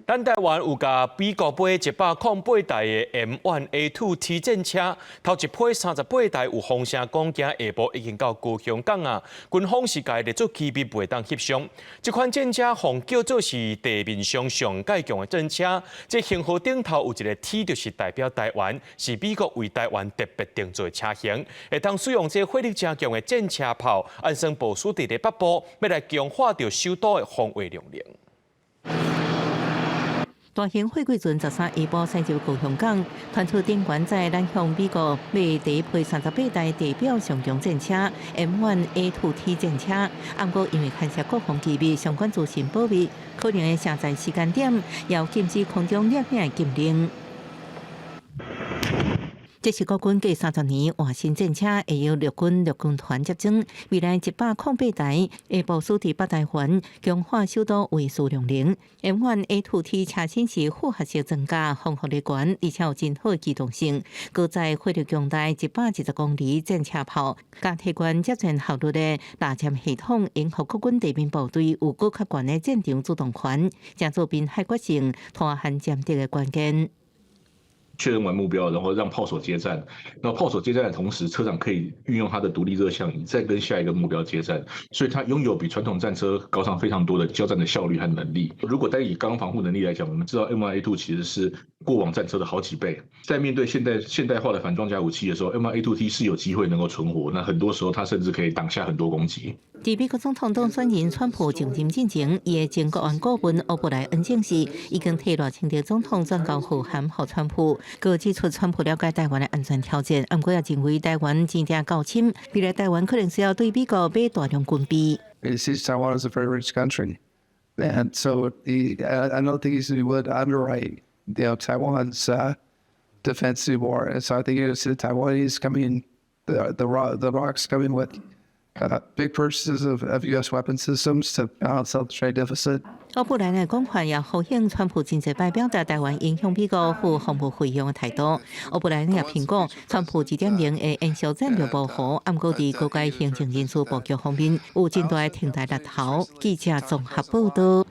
咱台湾有甲美国买108台的 M1A2T 战车，头一批38台有风声讲，今下晡已经到高雄港啊。军方是家列作机密袂当翕相。这款战车奉叫做是地面上上介强的战车，这型号顶头有一个 T， 就是代表台湾，是美国为台湾特别定做的车型，会当使用这火力真强的战车炮，安装部署伫北部，要来强化着首都的防卫能力。大型货柜船13下晡驶入高雄港，传出顶悬在南向美国买第一批38台地表上强战车 M1A2T 战车，不过因为牵涉国防机密相关资讯保密，可能会下载时间点要禁止空中掠影禁令。这是国军继30年换新战车，会由陆军团接装，未来108台会部署伫北台湾，强化首都卫戍量能。M1A2T 车身是复合式增加，防护力悬，而且有真好的机动性。搁在火力强大110公里战车炮，加体悬接全效率的打箭系统，应付国军地面部队有更较悬的战场主动权，成做滨海决胜、拖hand占地的关键。确认完目标，然后让炮手接战。然后炮手接战的同时，车长可以运用他的独立热像仪，再跟下一个目标接战。所以它拥有比传统战车高上非常多的交战的效率和能力。如果单以刚防护能力来讲，我们知道 M1A2 其实是过往战车的好几倍。在面对现代化的反装甲武器的时候 ，M1A2T 是有机会能够存活。那很多时候，它甚至可以挡下很多攻击。伫美国总统当选人川普上任进前，伊的前国安顾问欧布莱恩证实，已经替赖清德总统转交护函给川普。佮指出，川普了解台湾的安全条件，不过也认为台湾真正够深，未来台湾可能需要对美国买大量军备。He sees Taiwan as a very rich country, and so I don't think he would underwrite, Taiwan's defense anymore. And so I think it's the Taiwanese coming, the ROCs coming with big purchases of U.S. weapon systems to balance out the trade deficit. 欧布莱恩的讲法也呼应川普真济摆表达台湾影响美国赴防务费用的态度。欧布莱恩也评估川普2.0的延续战略模糊，不过伫各界行政因素布局方面有真大的挺大力头。记者综合报道。